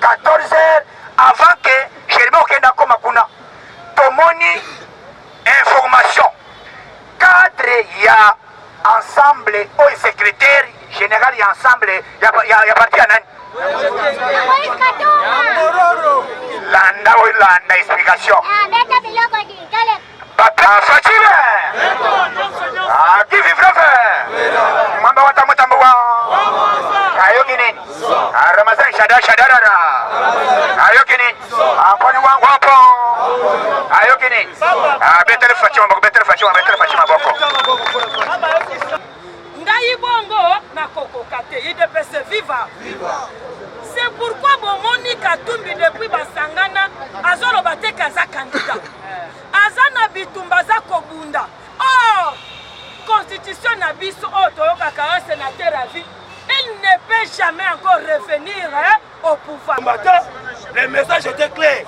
14h avant que Jérémy Okenda koma kuna tomoni information cadre ya ensemble au secrétaire général ya ensemble ya parti ya nani landa explication papa Fatime qui vivra faire mwamba watamutambo wa ayoki nini Ramazan shadarara ayoki nini amponi wangu hapo ayoki nini betere Fatima boko ngai bongo na kokokate IDPS viva. C'est pourquoi bomoni Katumbi depuis basangana azoloba te kaza candidat azana bitumba za kobunda. Oh, constitution na biso otoyoka ka sénateur à vie, il ne peut jamais encore revenir au pouvoir. Le message était clair.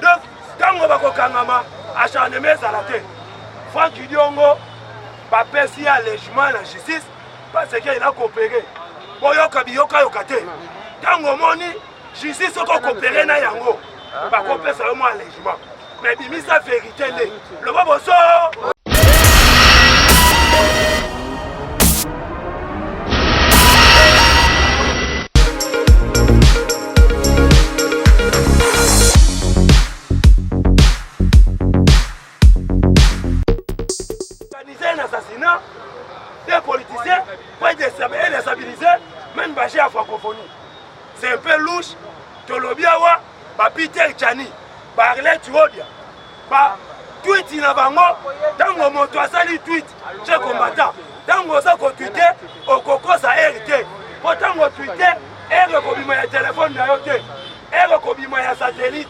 Donc quand on va kokangama acharnement ezalate Franck Diongo bapesi allègement la justice parce qu'il a coopéré. Boyoka biyoka yokate. Tango moni justice oko coopérer na yango ba kopesa yo mo allègement. Mais bimisa vérité le boboso organiser un assassinat des politiciens pour déstabiliser même Bachir à francophonie. C'est un peu louche. Tolobiawa, Peter Tchani, Arlette Tuodia, tweet inabango, tango moto asali tweet, chez combattant, tango sa ko tweeter, au coco sa RT, pour tango tweeter, ere ko bima ya téléphone na yote, ere ko bima ya satellite,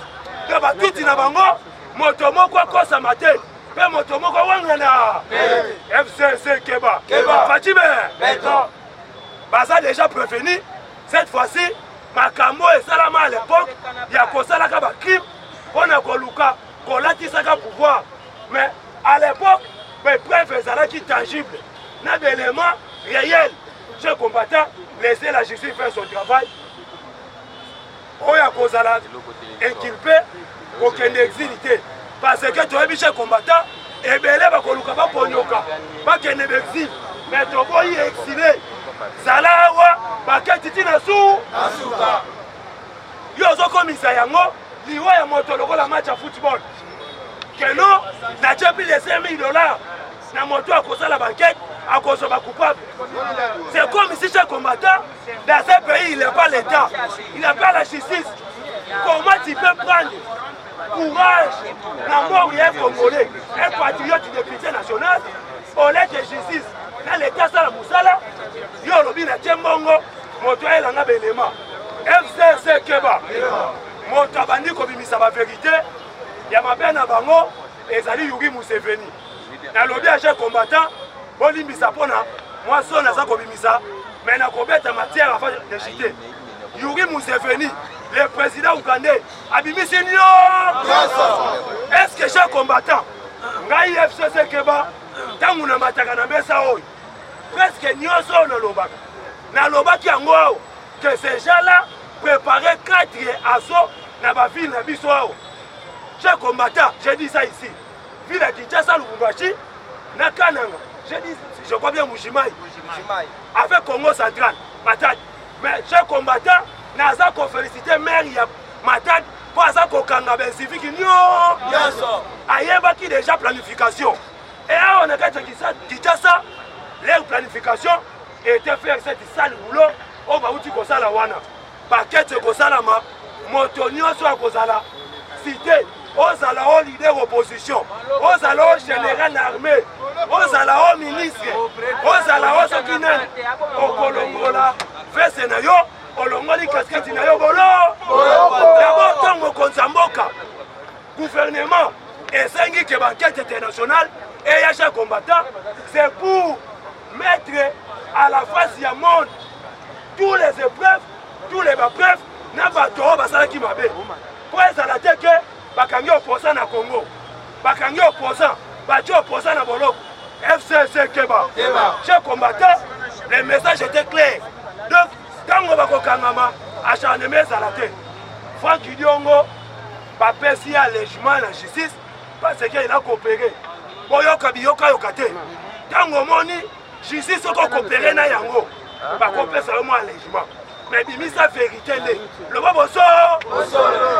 de ba tweet inabango, moto moko ko sa matin, pe moto moko wangana, FCC Keba, Fatime, Baza déjà prévenu, cette fois-ci, makambo et salama à l'époque, il y a kosala ka ba crime, on a koluka, kolatisa ka pouvoir. Mais à l'époque, les preuves étaient tangibles. N'a d'éléments réels. Chez combattant, laissez la justice faire son travail. On a kosala inculpé, aucun exilité. Parce que tu as vu chez combattant, et bien là, koluka ba ponyoka, pas qu'il ne exil, mais tu as exilé. Salawa, bakati na sou asuka. Yozo komisa yango, liwa ya moto lokola match à football. Keno, na tchepi les $5,000 na moto à cause la banquette, à cause de ma coupable. C'est comme si chaque combattant, dans ce pays, il n'a pas l'État, il n'a pas la justice. Comment tu peux prendre courage dans mort et un Congolais, un patriote de député national, au lieu de justice? Dans l'État, ça la moussala, yo lobi na tchembongo, moto a elanga belema. FCC Keba, moto abandi kobimisa ba vérité, ya mabena bango, ezali Yuri Museveni. Na lobi a chaque combattant, bolimbisa pona, moi son na za kobimisa, mais na kobeta matière afin de chiter. Yuri Museveni, le président ougandais, abimisi nyo. Est-ce que chaque combattant, ngai FCC Keba, tangu na mataka na mesa oyo, presque nyonso na lobaki yango awo que ces gens-là préparaient 4 assauts na ba ville na biso awo. Chers combattants, j'ai dit ça ici. Ville à Kinshasa, Lubumbashi, na Kananga. J'ai dit, je crois bien Mujimai. Avec Congo Central, Matad. Mais chers combattants, naza ko féliciter maire ya Matad pour ça ko kanga ben civique nyo. Ayeba qui déjà planification. Et là on a qu'à Kinshasa. Leur planification était faire cette salle boulot au Baouti Kosala Wana. Paquet Kosalama, Motonio soit Kosala, cité, Ozala au leader opposition, Ozala au général armé, Ozala au ministre, Ozala au Sokinen, au Kolongola, fait scénario, au Longoli casquette Nayo Bolo, d'abord Tango Konsamboka, gouvernement, et 5 qui est banquette internationale, et Yacha combattant, c'est pour mettre à la face du monde tous les épreuves, tous les preuves, n'a pas trop basala qui m'a fait. Pour ça la tête que bakangi opposant na Congo, bakangi opposant, bati opposant na Boloko, FCC Keba. Chers combattants, le message était clair. Donc, quand on va kokangama, acharnement à la tête. Franck Diongo bapesi allègement na justice parce qu'il a coopéré. Boyoka biyoka yokate. Tango moni justice oko coopéré na yango. Ba kopesa mo allègement. Mais bimisa vérité le boboso.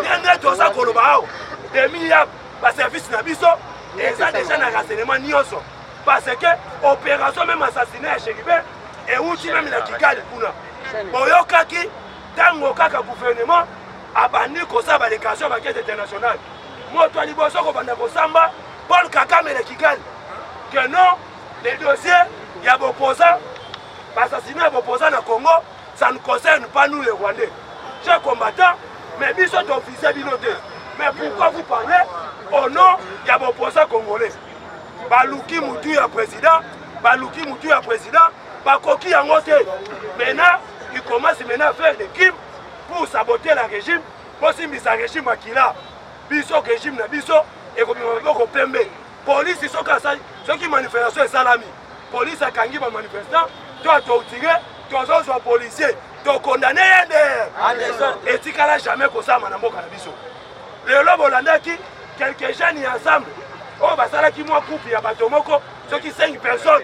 Yanga tosa koloba. Demi ya ba service na biso et ça déjà na renseignement nyonso. Parce que opération même assassinat chez Ribé et outil même la Kigali kuna. Boyoka ki tango kaka gouvernement abandi kosaba déclaration ba caisse internationale. Moto liboso ko banda kosamba Paul Kagame le Kigali. Que non les dossiers il y a opposants assassinat opposants na Congo, ça ne concerne pas nous les Rwandais. Chers combattants, mais ils sont officiels binotés. Mais pourquoi vous parlez au nom il y a opposants congolais? Baluki Moutou est président, Baluki Moutou est président, Bakoki en moté. Maintenant, il commence maintenant à faire des crimes pour saboter le régime. Pour si le régime qui là, biso régime na biso et comme on pembe. Police ils sont comme ça, ceux qui manifestent c'est salami. Police a kangi ba manifestant, toi tu tiré, toi autres policiers, tu condamné et tu n'as jamais comme ça manambo kanabiso. Le lobo Hollanda qui quelques jeunes ensemble. Oh bah ça là qui moi coupe il y a batomoko, ceux qui 5 personnes,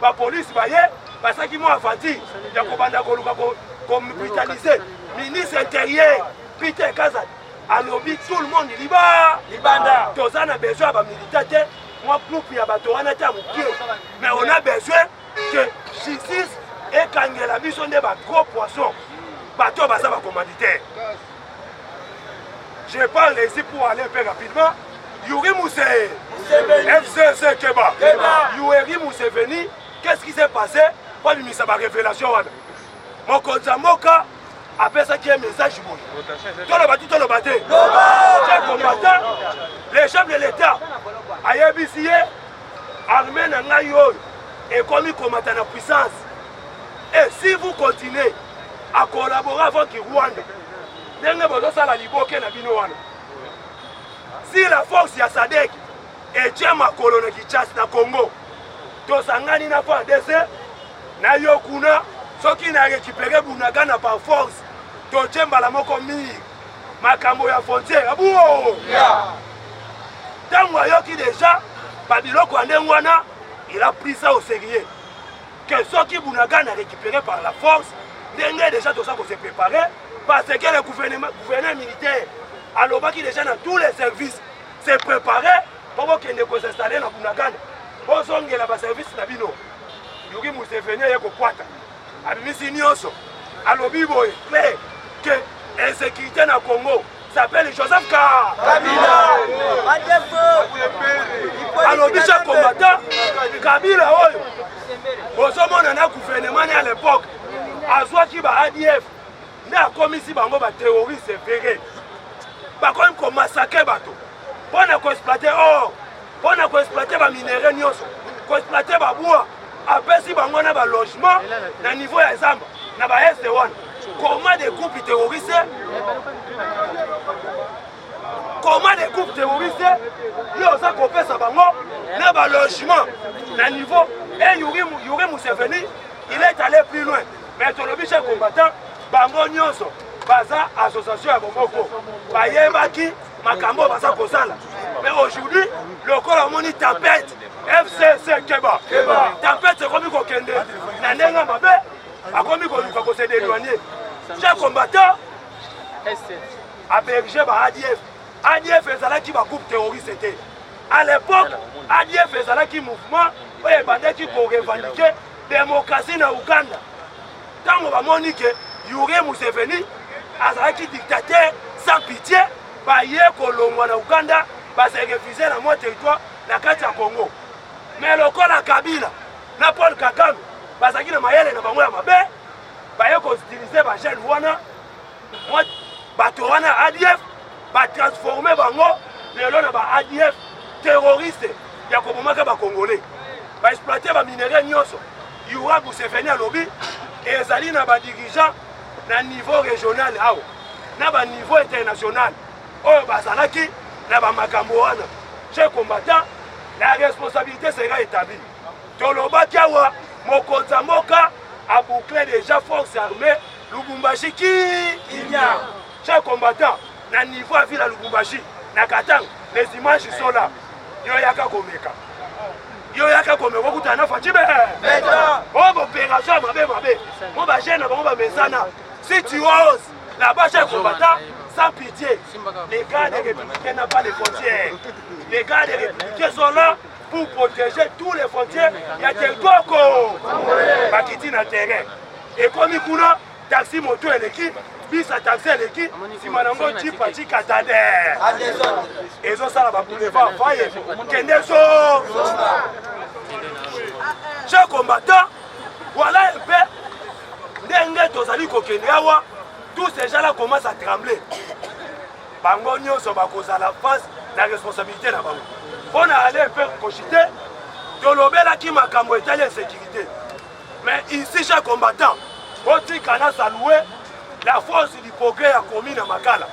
la police baye, bah ça qui moi fati, il y a kobanda koluka comme brutalisé, ministre intérieur, Peter Kazad, à lobby tout le monde libanda, tous on a besoin de militaires, moi coupe il y a batoana ta moukié, mais on a besoin que justice et Kangela bison de gros poissons, bateau bah ça va commanditaire. Je parle ici pour aller un peu rapidement. Yuri Museveni, FCC Keba, Yuri Museveni, qu'est-ce qui s'est passé? Pas de sa révélation. Mon Moka appelle ça qui est un message. Tout le bâti, tout le bâti. Chers combattants, les chefs de l'État, Ayabisiye, armée Nangayo, et comme ils combattent la puissance. Et si vous continuez à collaborer avec Rwanda, si la force ya Sadek et Tchama Kolone qui chasse na Congo, Tosangani n'a pas d'essai, na Yokuna, ceux qui n'ont récupéré Bunagana par force, Tochemba la Mokomi, Makambo ya frontière, abouo! Tango Yoki déjà, Babiloko Andengwana, il a pris ça au sérieux. Que ceux qui Bunagana récupéré par la force, déjà tout ça pour se préparer, parce que le gouvernement militaire, alors qui déjà dans tous les services s'est préparé pour qu'il ne s'installer dans Bunagana. Pour que la service Nabino, Yuri Museveni est copoata. Abimisi Nyonso, alors Bibo est clair que l'insécurité dans le Congo s'appelle Joseph Kabila. Alors déjà combattant, Kabila Oyo, au sommet on a un gouvernement à l'époque, à Zouaki ADF, n'a commis si bango ba terroriste verré. Par contre, qu'on massacre bateau. Pour ne exploiter or, pour ne exploiter les minéraux nyonso, pour exploiter les bois. Après si bango na ba logement, na niveau ya Zamba, na ba S1. Comment des groupes terroristes? Comment des groupes terroristes? Ils ont coupé sa bango, na ba logement, na niveau. Et Yuri Museveni, il est allé plus loin. Mais tout le biche combattant, bango nyonso. Baza association à Bomoko, Bayebaki, Makambo, Baza Kosala. Mais aujourd'hui, le corps a moni tempête, FCC Keba. Tempête, c'est comme Kokende. Nanenga Mabe, a comme Kokose dédouanier. Chers combattants, à berger ADF. ADF est là qui va groupe terroriste. À l'époque, ADF est là qui mouvement, et bandit qui pour revendiquer démocratie dans Ouganda. Quand on va moniquer, Yuri Museveni, Azaki dictateur sans pitié, Baye Kolongwa na Uganda, se refuser dans mon territoire, la carte à Congo. Mais le col à Kabila, na Paul Kagame, Bazaki na Mayele na Bango ya Mabe, Baye utiliser ba jeune wana, bato wana ADF, ba transformer Bango, lelo na ba ADF terroriste, ya kobomaka ba Congolais. Ba exploiter ba minéraux nyonso, Yuri Museveni à lobby, et ezali na ba dirigeant na niveau régional ao na ba niveau international oyo bazalaki na ba makambo wana. Chers combattants, la responsabilité sera établie. Tolobaki awa mokonza moka a bouclé déjà force armée Lubumbashi qui Chers combattants, na niveau ya ville ya Lubumbashi na Katanga les images sont là yo yaka komeka okutana Fachibe oh opération mabe mo ba jeune bango ba mesana si tu oses là-bas chez combattant sans pitié les gars des républicains n'ont pas les frontières les gars des républicains sont là pour protéger tous les frontières il y a territoire bakiti na terrain et comme kuna taxi moto eleki bisa taxi eleki sima nango jipa chikatade ezosala baboulevard faye kende so chers combattants voilà un peu ndenge tozali kokende awa tous ces gens là commencent à trembler bango nyonso bakozala face na responsabilité na bango mpona aller un peu cogiter tolobelaki makambo etali insécurité mais ici chers combattants otikana saluer la force du progrès a commis na makala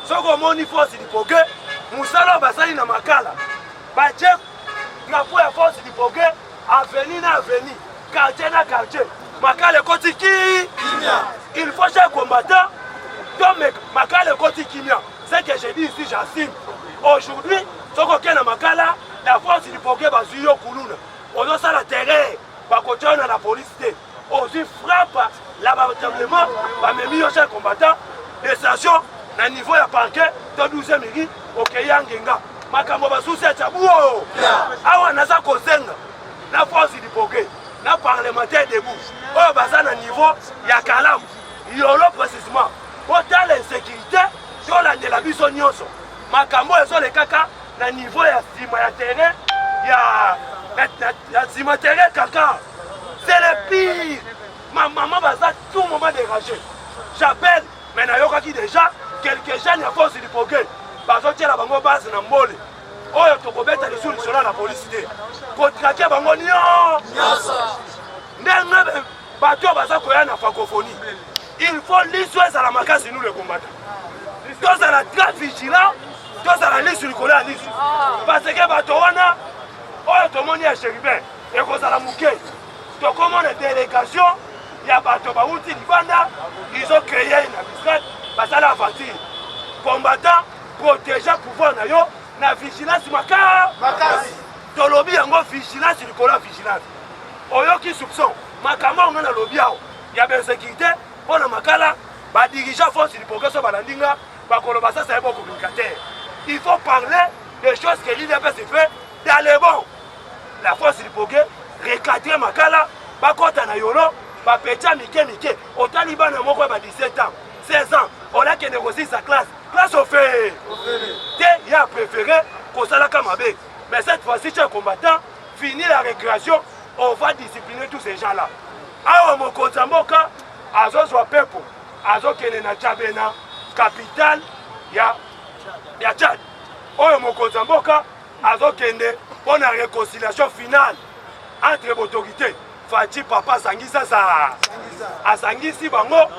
soko omoni force du progrès musala basali na makala batie drapeau ya force du progrès avenue na avenue quartier na quartier makala ekoti kimia il faut chaque combattant donc makala ekoti kimia c'est que je dis ici j'assume aujourd'hui soko okena makala la force du progrès bazwi yo kuluna ozosala terrain bakotiana na police te ozwi frappe l'abattement bamemi yo chaque combattant des stations na niveau ya parquet to 12e miri okeya ngenga makambo basusi ya chabuo awa naza kosenga na force du progrès na parlementaire debout oyo baza na niveau ya kalamu yolo précisément otala insécurité tolandela biso nyonso makambo ezolekaka na niveau ya nsima ya terrain ya nsima terrain kaka c'est le pire maman baza tout moment dérangé j'appelle mais nayokaki déjà quelques jeunes ya force du progrès bazotiela bango base na mbole oyo tokobeta lisu lisolo na polisi te kotrake bango nyonso ndenge bato baza koya na francophonie il faut lisu ezala makasi nous le combattant tozala très vigilant tozala lisu likolo ya lisu parce que bato wana oyo tomoni ya chérubin ekozala moke tokomona délégation ya bato bauti libanda ils ont créé une ambassade basala aventure combattant protéger pouvoir na yo na vigilance makasi tolobi yango vigilance likolo ya vigilance oyoki soupçon makambo onga na lobi awo ya bainsécurité mpo na makala badirigeant force du progrès so balandinga bakoloba sasa ye bocommunicateur il faut parler des choses que l'IDPS fait dans le bon la force du progrès recadrer makala bakota na yolo bapetia mike otali bana moko ya ba 17 ans 16 ans olaki négocier sa classe au fait te ya préféré kosalaka mabe mais cette fois-ci chers combattants fini la récréation on va discipliner tous ces gens là awa mokonzi mboka azozwa pepo azokende na Tchabena capitale ya Tchad oyo mokonzi mboka azokende pour la réconciliation finale entre l'autorité Fachi papa sangisa sa asangisi bango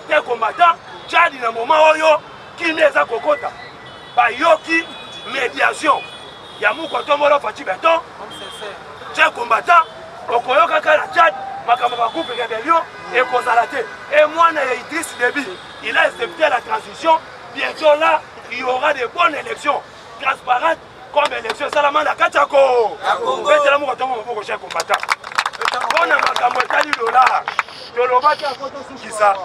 te combattant Tchad na moment oyo kineza kokota bayoki médiation ya mukotombolo Fachi beton te combattant okoyoka kala Tchad makambo ba groupe rébellion et kozalate et moi na Idriss Déby il a accepté la transition bientôt là il y aura de bonnes élections transparentes comme élection salamanda kachako betela mukotombolo moko chef combattant bona makambo etali dollar tolobaki akoto sukisa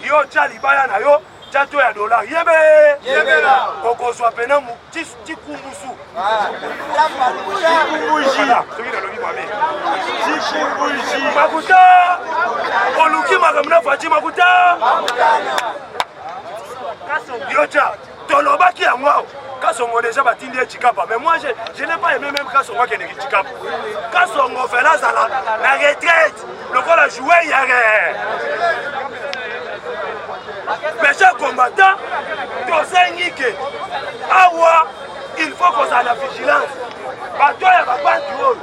yo tya libaya na yo tya to ya dollar yebela okozwa pena tikumbusu makuta oluki makambo na Fachi makuta yo tya tolobaki yango Kasongo déjà batindi Chikapa mais moi je n'ai pas aimé même Kasongo qui est Chikapa. Kasongo fait la retraite. Le vol a joué hier. Mais chers combattants, il faut qu'on ait la vigilance. Bateau ya babantu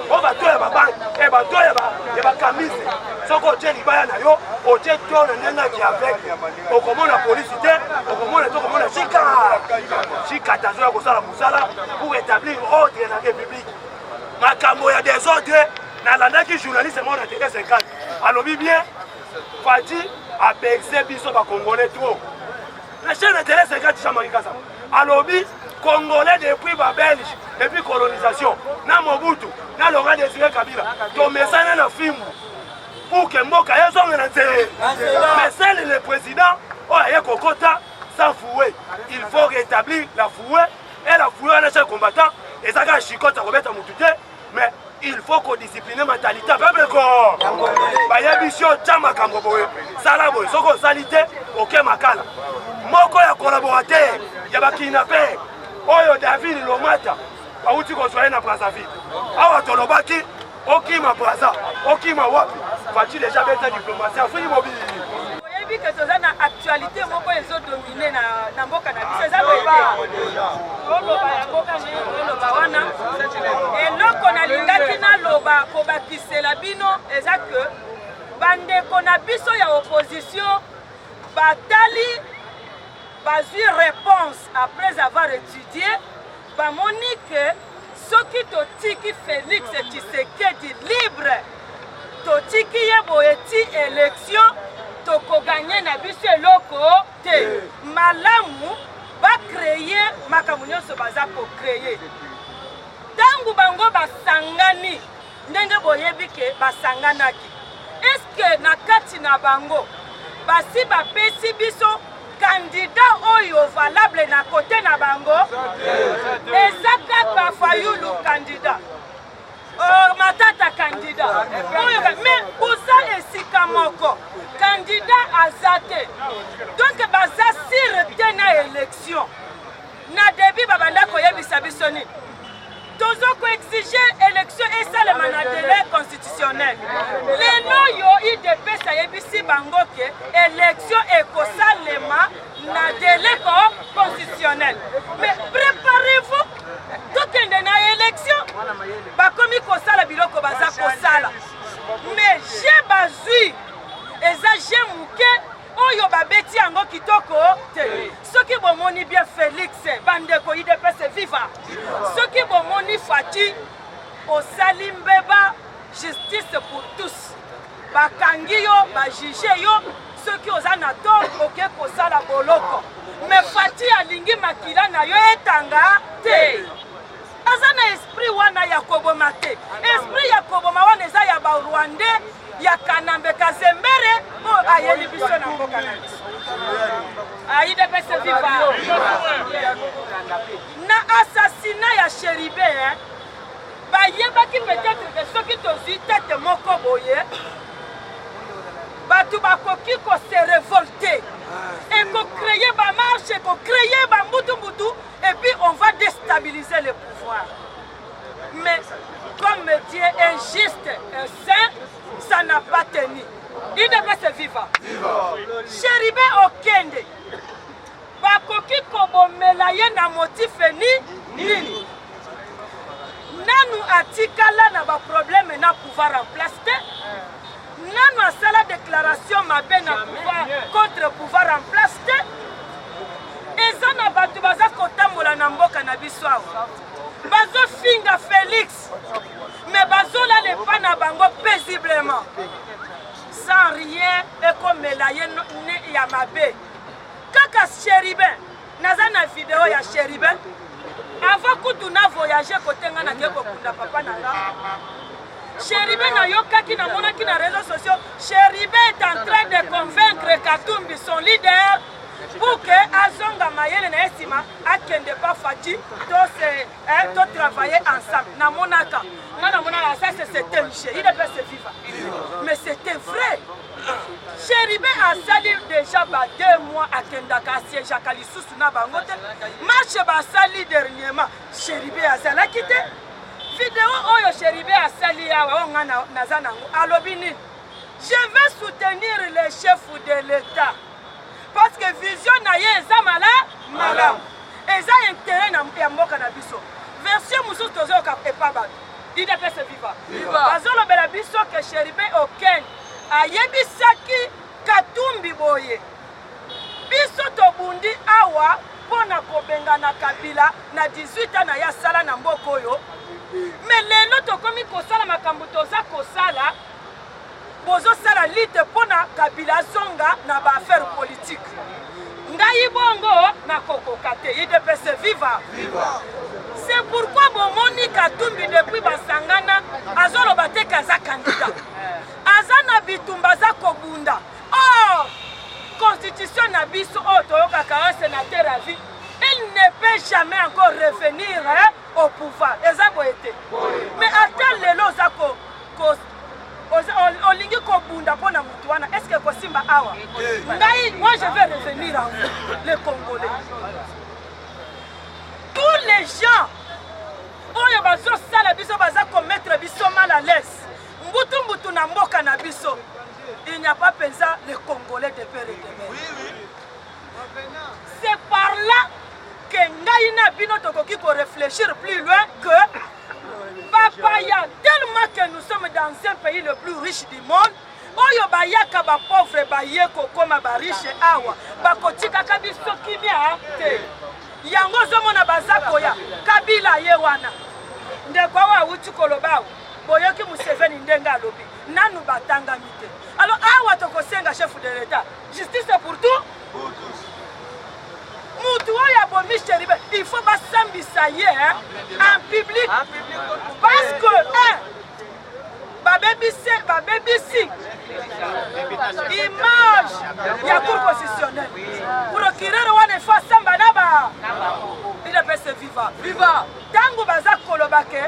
o bateau ya babantu et bateau ya bakamise. Soko tie libaya na yo, o tie to na ndenga ki avec. Okomona police te, okomona chika tazo ya kosala musala pour établir ordre dans la République. Makambo ya désordre na landaki journaliste mo na TV 50. Alobi bien Fachi a percé biso ba congolais trop. na chaîne de télé c'est quand Jean-Marie Kassa alobi Congolais depuis ba Belge depuis colonisation na Mobutu na Laurent Désiré Kabila to mesana na film pour que mboka yazonga na nzela mais c'est le président oya kokota sans fouet il faut rétablir la fouet et la fouet na chaque combattant et ça ga chikota kobeta mutute mais il faut qu'on discipline mentalité peuple ko baya bisho chama kambo boye sala boye soko salite OK makala moko ya collaborateur ya bakinape oyo David Lomata auti ko soyena plaza vide awa tolobaki okima plaza okima wapi fati déjà beta diplomatie afini mobile oyebi ke toza na actualité moko ezo dominer na mboka na biso eza loba ya mboka ne loba wana eloko nalingaki naloba kobakisela bino eza ke bandeko na biso ya opposition batali bazwi réponse après avoir étudié bamoni ke soki totiki Félix Tshisekedi libre totiki ye boye ti élection tokoganye na biso eloko te malamu bacreye makambo nyonso baza kocreye ntango bango basangani ndenge boyebi ke basanganaki eske na kati na bango basi bapesi biso candidat oyo valable na kote na bango eza kaka Fayulu candidat Matata candidat mais boza esika moko candidat azate donc baza sire te na élection na début babanda koyebisa biso nini tozo ko exiger élection esalema na délai constitutionnel lelo yo IDPS ayebisi bango ke élection ekosalema na délai constitutionnel mais préparez-vous tokende na élection bakomi kosala biloko baza kosala mais je bazwi eza je muke oyo babeti yango kitoko te soki bomoni bien Félix bandeko IDPS viva soki bomoni Fati osali mbeba justice pour tous bakangi yo bajuge yo soki oza na tort oke kosala boloko mais Fati alingi makila na yo etanga te aza na esprit wana ya koboma te esprit ya koboma wana eza ya barwandais ya Kanambe Kazembere o ayeli biso na mboka na biso IDPS viva na assassinat ya Chéribé bayebaki peut-être que soki tozwi tete moko boye batu bakoki ko se révolter et ko créer ba marche ko créer ba mbutu et puis on va déstabiliser le pouvoir mais comme Dieu est juste et saint ça n'a pas tenu IDPS viva Chéribé okende bakoki kobomela ye na motif nini nanu atikala na ba problème na pouvoir en place te nanu asala déclaration mabe na pouvoir contre pouvoir en place te eza na bato baza kotambola na mboka na biso awa bazofinga Félix mais bazolala epa na bango paisiblement sans rien ekomela ye ya mabe kaka Chéribé naza na video ya Chéribé avant kutu na voyager kote nga na ke kokunda papa na nga Chéribé na yokaki na monaki na réseaux sociaux Chéribé est en train de convaincre Katumbi son leader pour que azonga mayele na esima akende pa Fati to travailler ensemble na monaka ça c'était un jeu IDPS viva mais c'était vrai Chéribé a sali déjà 2 mois akendaka siège akalisusu na bango te marche ba sali dernièrement Chéribé azalaki te vidéo oyo Chéribé a sali awa onga naza nango alobi nini je vais soutenir les chefs de l'État parce que vision na ye eza malamu eza intérêt ya mboka na biso version mosusu tozoyoka epa bato IDPS viva bazolobela biso ke Chéribé okende ayebisaki Katumbi boye biso tobundi awa mpona kobengana Kabila na 18 ans na ya sala na mboka oyo mais lelo tokomi kosala makambo toza kosala bozosala lite mpona Kabila zonga na baaffaire politique ngai bongo nakokoka te idps viva. C'est pourquoi bomoni Katumbi depuis basangana azoloba te kaza candidat aza na bitumba za kobunda. Oh, constitution na biso o toyokaka un sénateur à vie, il ne peut jamais encore revenir au pouvoir. Mais attends lelo zako olingi kobunda pona mutu wana, est-ce que kosimba awa ngai? Moi je vais revenir à vous les Congolais, tous les gens oyo bazo sala biso baza commettre biso mal à l'aise mbutu na mboka na biso. Il n'y a pas pensa les Congolais de père et de mère. C'est par là que ngai na bino tokoki ko réfléchir plus loin que Papaya, tellement que nous sommes dans un pays le plus riche du monde. Oyo bayaka ba pauvre bayeko koma ba riche awa bakotika kabiso kimia te. Yango zomona bazakoya Kabila ye wana ndeko wa uti kolobao boyoki Museveni ndenga lobi nanu batanga mite. Alors awa tokosenga chef de l'État, justice pour tout. Mutu oya bomi Cheribe, il faut basambisa ye en public parce que babebisi image ya cour constitutionnelle procureur wana faut samba naba il peut se viva tango baza kolobake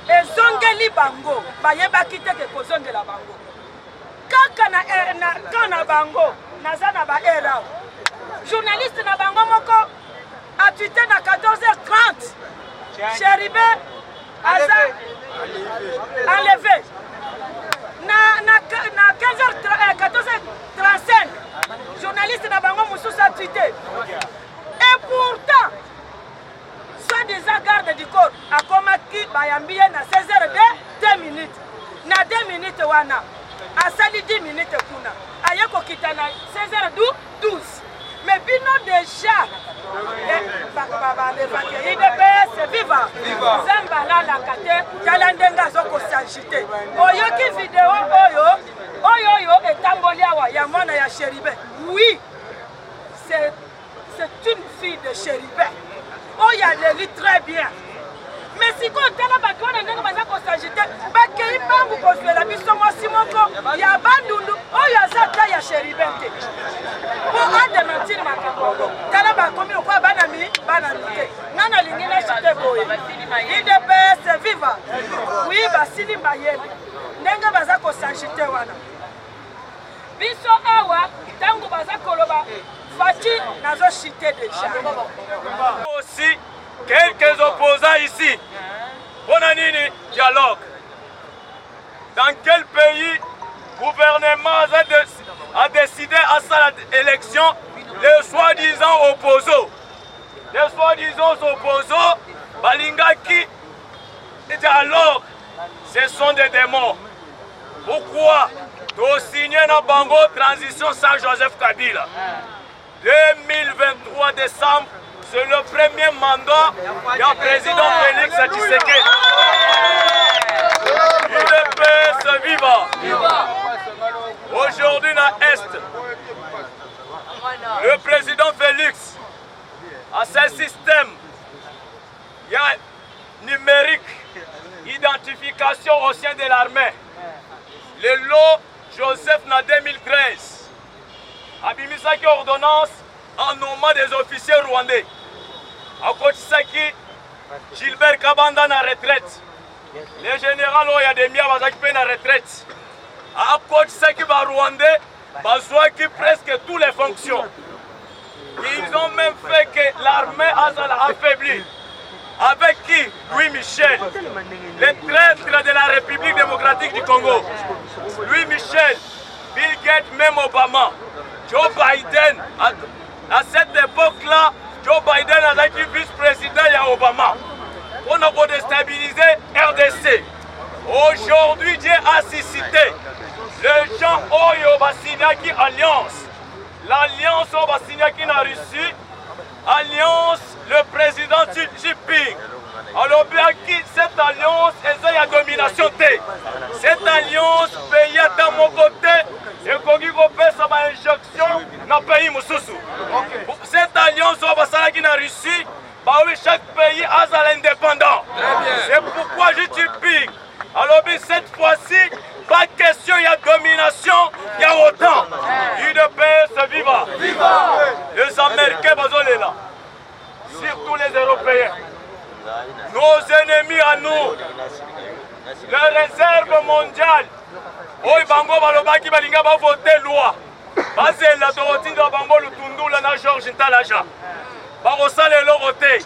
ezongeli bango bayebaki te ke kozongela bango kaka na bango naza na ba era journaliste na bango moko a tweeté na 14h30 Cheribe aza enlevé na 14h35 journaliste na bango mususu a tweeté. Et pourtant soi-disant garde du corps akomaki bayambiye na 16h 2 minutes na 2 minutes wana asali 10 minutes kuna aye kokita na 16h12. Mais bino déjà IDPS viva Zambala la kate kalandenga zoko s'agiter oyoki vidéo oyo etamboli awa ya mwana ya Cheribe. Oui, c'est une fille de Cheribe. Oh, il y a le lit très bien. Mais si on t'a pas qu'on a pas s'agiter, bah qu'il bangu construire la biso moi simoko ya bandundu oh ya zata ya Cheribe. Pour adamentir ma kakongo. Tala ba komi kwa banami nana lingina chite boye. IDPS viva. Oui, basili mayele. Ndenga baza ko s'agiter wana. Biso awa tango baza koloba Fati nazo chité déjà. Aussi quelques opposants ici. Bonanini, dialogue. Dans quel pays le gouvernement a décidé à cette élection les soi-disant opposants? Les soi-disant opposants, Balingaki et dialogue, ce sont des démons. Pourquoi? Pour signer na bango transition sans Joseph Kabila. 2023 décembre, c'est le premier mandat du président Félix Tshisekedi. IDPS viva. Aujourd'hui, dans l'Est, le président Félix a ce système numérique, identification au sein de l'armée. Le lot Joseph en 2013 a mis sa ordonnance en nommant des officiers rwandais. A Kotisaki, Gilbert Kabanda en retraite. Les généraux il y a des miens qui en retraite. A Kotisaki, Rwandais, qui presque toutes les fonctions. Ils ont même fait que l'armée a affaibli. Avec qui? Louis Michel, le traître de la République démocratique du Congo. Louis Michel, Bill Gates, même Obama. Joe Biden, à cette époque-là, Joe Biden a été vice-président à Obama. On a déstabilisé RDC. Aujourd'hui, Dieu a suscité les gens Oyo Bassignaki Alliance. L'alliance Oyo Bassignaki en Russie. Alliance, le président Xi Jinping. Alors, bien qui cette alliance est la domination. Cette alliance paye à mon côté et qu'on y fait sa injection dans le pays Moussousou. chaque pays a l'indépendant. C'est pourquoi je typique. Alors cette fois-ci, pas question, il y a domination, il y a autant. UDPS, viva. Les Américains, ils là. Surtout les Européens. Nos ennemis à nous. Les réserves mondiales. Oui, Bango Balobaki Balinga va voter loi. Basé la Dorotine de Bango Lutundu, la Georges Ntalaja. Barossa les Loroté.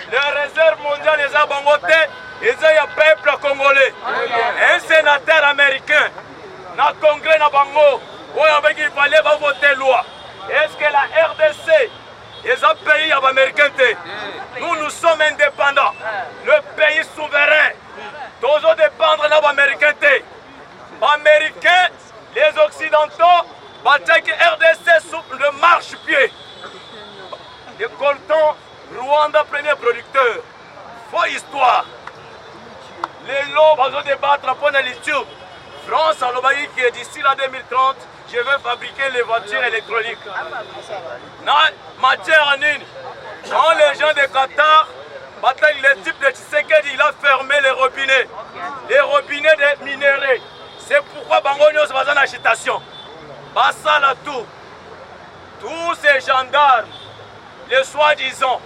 Les réserves mondiales, les Abangoté, ils ont un peuple congolais. Un sénateur américain, dans le congrès de Bango, où il fallait voter loi. Est-ce que la RDC, ils ont payé les Américains? Nous sommes indépendants. Le pays souverain. Tous dépendre de l'Américain. Les Américains, les Occidentaux, que RDC sous le marche-pied. Le colton, Rwanda, premier producteur. Faux histoire. Les lots vont débattre pour YouTube. France, en Lobaï, qui est d'ici la 2030, je vais fabriquer les voitures électroniques. Dans matière en une, quand les gens de Qatar, le type de Tshisekedi, il a fermé les robinets des minéraux. C'est pourquoi Bangonio se base en agitation. Bassa la tout. Tous ces gendarmes, les soi-disant,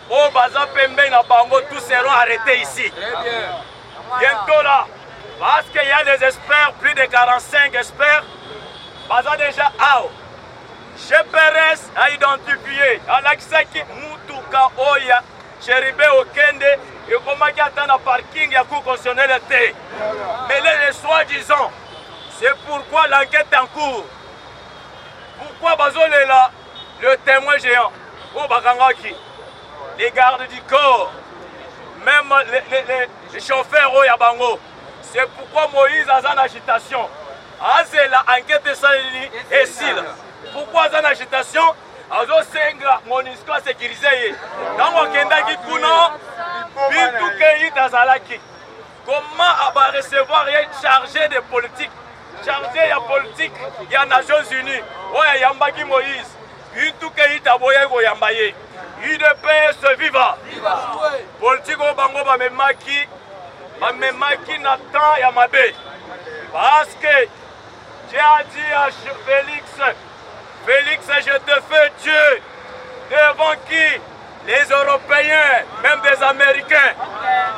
au Baza Pembe na Bango, tous seront arrêtés ici. Bientôt là, parce qu'il y a des experts, plus de 45 experts, Baza déjà out. Chez Pérez a identifié, Alaksaki Mutuka Oya, Cheribe Okende, et comment il y a un parking, il y a un coup constitutionnel. Mais les soi-disant, c'est pourquoi l'enquête est en cours. Pourquoi Bazol est là, le témoin géant, au Bakangaki, les gardes du corps, même les chauffeurs au Yabango. C'est pourquoi Moïse a en agitation. C'est l'enquête de Salini et Sile. Pourquoi en agitation? Azo senga monisco sécurisé. Dans Wakendaki Kuno, Bintou Keyi Tazalaki. Comment recevoir un chargé de politique? Chargé de politique, il y a Nations Unies. Ouais, Yambaki Moïse. Bintou Keyi Taboye Yambaye. UDPS viva. Politique au Bango Bamemaki Nathan Yamabe. Parce que j'ai dit à Félix, je te fais Dieu. Devant qui? Les Européens, même des Américains.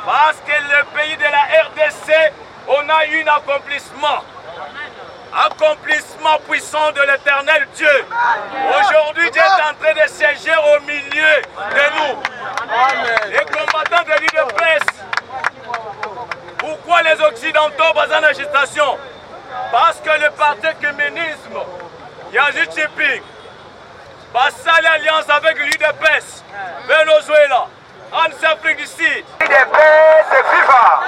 Parce que le pays de la RDC, on a eu un accomplissement. Accomplissement puissant de l'éternel Dieu. Aujourd'hui, Dieu est en train de siéger au milieu de nous. Les combattants de l'UDPS. Pourquoi les Occidentaux basent en agitation? Parce que le parti communisme, il y a juste typique. Passe l'alliance avec l'UDPS, Venezuela, en Afrique du Sud. UDPS viva!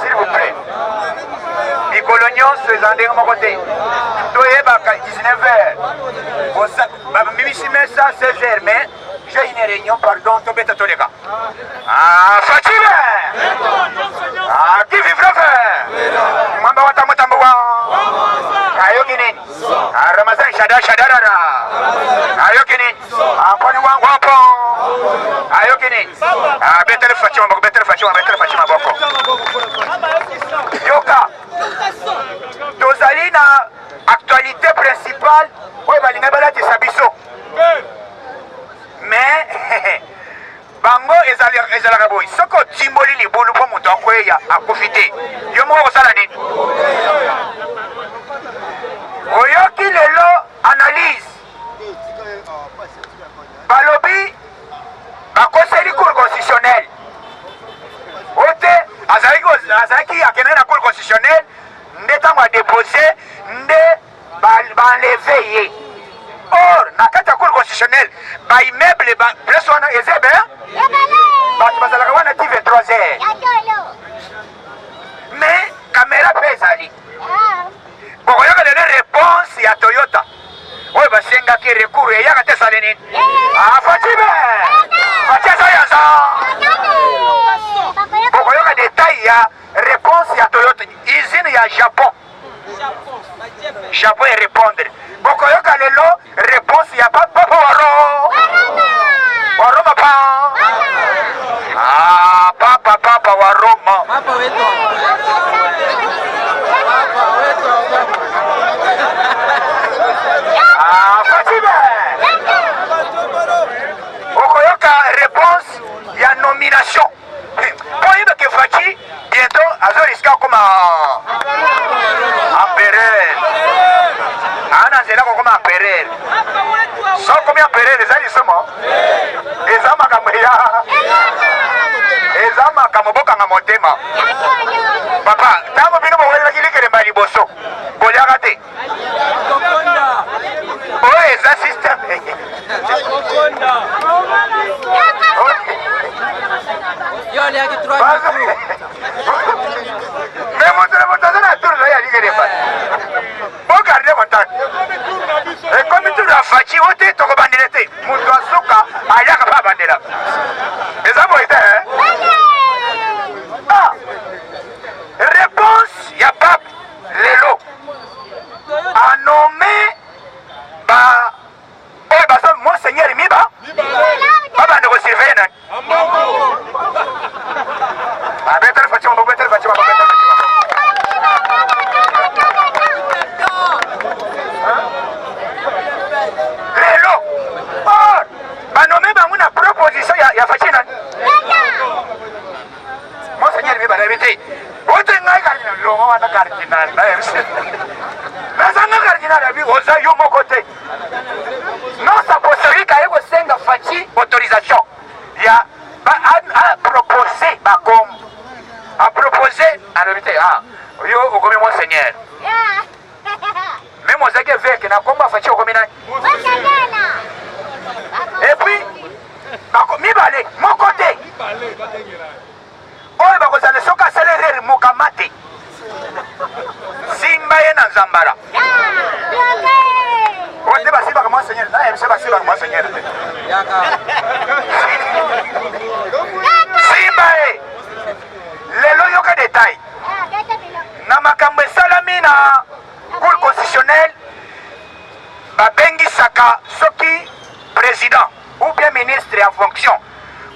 S'il vous plaît. Les coloniaux se rendent de mon côté. Doyez 19h. Ça, 16h, mais j'ai une réunion, pardon, Tobeta Toleka. Ah, Fatime! Ah, qui vivra faire? Mamba Watamotamboa. Ayokinin. Ah, Ramazan Shadarara. Ayokinin. Ah, Pony Wampon. Ayokinin. Ah, better Fatima Boko. Yoka. Tozali na actualité principale. Oui, Balinga Balati Sabiso. Mais Bango ezalaka boy. Soko timboli libulu po mutu akweya akufite. Yo moko kosala nini? Oyoki lelo analyse. Balobi bakoseli cour constitutionnelle. Ote azalaki akende na cour constitutionnelle nde ntango adepose nde banleve ye. Or, na kati ya cour constitutionnelle, ba immeuble place wana ezebe bato bazalaka wana ti 23h. Mais caméra mpe ezali. Bokoyoka lelo réponse ya Toyota oyo basengaki recours eyaka te esali nini? Fatime fati eza yanza. Bokoyoka détail ya réponse ya Toyota usine ya Japon et répondre. Bokoyoka lelo réponse ya papa Waro. Waro papa. Roma. Fatime. Okoyoka réponse, il y a nomination. Pour y que Fati, bientôt, Azo risque comme empereur. Ana zela comme empereur. So combien empereur les ali somo? Ezama kamuya. Ezama kamuboka ngamotema. Papa, tango bino bawela kilikere mbali boso. Bolyakate. Oh, eza system. Yo, il y a qui 3 minutes. Mais mon tour là, il y a des débats. Bon, gardez mon temps. Et comme tu l'as fait, tu as été bandité. Mon toit souka, il y a pas bandela. Les amours étaient, ah, réponse, il n'y a pas les lots. A nommé, bah, oh, bah, ça, Monseigneur Miba, bah, bah, nous surveiller, non? Ah, better Fatima, better Fatima, better Fatima. Lelo, oh, bah, nommé, bah, on a proposition, il y a Fatima. Monseigneur Miba, la vérité. Vous tenez un cardinal, l'homme, un cardinal, là, mais ça n'a cardinal, la vie, on a eu mon côté. Non, ça peut se dire qu'il y a Fati autorisation. Il y a à proposer, comme à proposer, à la vérité, ah, yo, au commun, Monseigneur. Mais moi, j'ai vu que n'a pas Fati au commun. Et puis, mi balé, mon côté. Oh, bah, vous allez se casser les rires, Mokamate. Simba et Nanzambara. On dit, bah, c'est pas Monseigneur. Là, c'est pas Monseigneur. Simba et les loyoka détails. Namakambe Salamina, cour constitutionnelle, Babengi Saka, Soki, président ou bien ministre en fonction.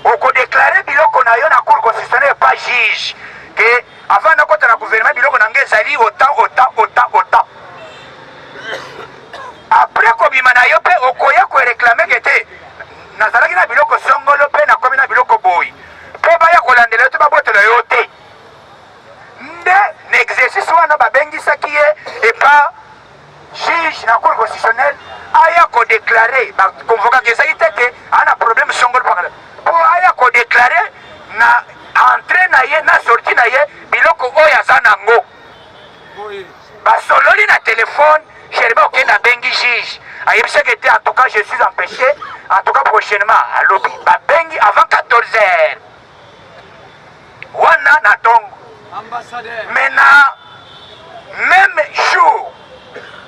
On déclaré biloko na yo na cour constitutionnelle pas juge que avant de côté na gouvernement biloko na ngezali autant. Après kobima na yo pe okoya ko réclamer que te nazalaki na biloko songolo pe na komi na biloko boy. Po ba ya kolandela te ba botela yo te. Nde n'exercice wana ba bengisa ki et pas juge na cour constitutionnelle aya ko déclarer ba convoquer que ça était que ana problème songolo pa aya ko déclarer na entrée na ye na sortie na ye biloko oya za nango basololi na téléphone Chériba ok na bengi juge ayebisa que en tout cas je suis empêché en tout cas prochainement à lobby babengi avant 14h wana na tongo maintenant même jour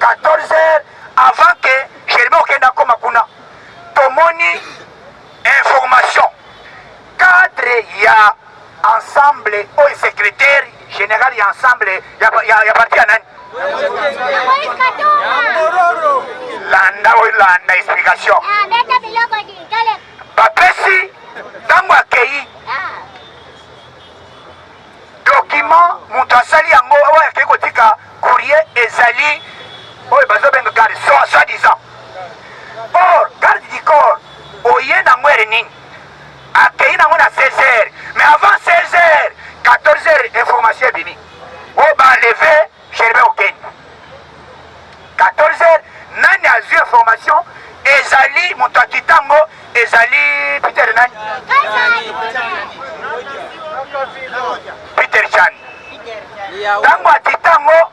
14h avant que Chériba ok na koma kuna tomoni information cadre ya ensemble au secrétaire général ya ensemble ya parti anani landa explication bapesi ntango akei document moto asali yango oyo akei kotika courrier ezali oyo bazobenga garde soi-disant or garde du corps oye nango ere nini akei nango na 16h mais avant 16h 14h information ebimi oyo baenleve Chériba Okeni 14h nani azwi information ezali moto akitango ezali Peter nani Peter Chan ntango atitango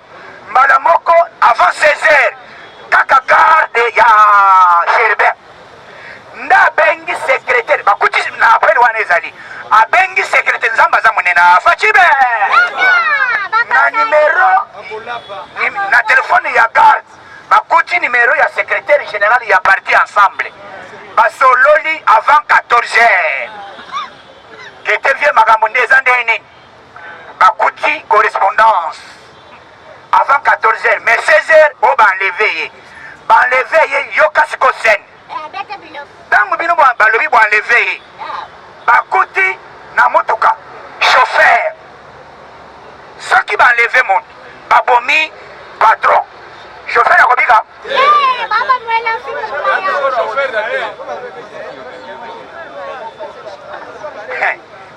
mbala moko avant 16h kaka garde ya Chériba nda abengi secrétaire bakuti na apele wana ezali abengi secrétaire nzambe aza monene afacibe na numero na telefone ya garde bakuti numero ya secrétaire général ya parti ensemble basololi avant 14h kete vie makambo nde eza nde nini bakuti correspondance avant 14h mais 16h o baenleve ye yoka siko sene ntango bino balobi boenleve ye bakuti na motuka chauffeur soki banleve monde babomi patron chauffeur akobika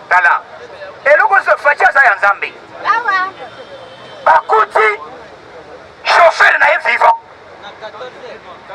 tala eloko faci aza ya nzambe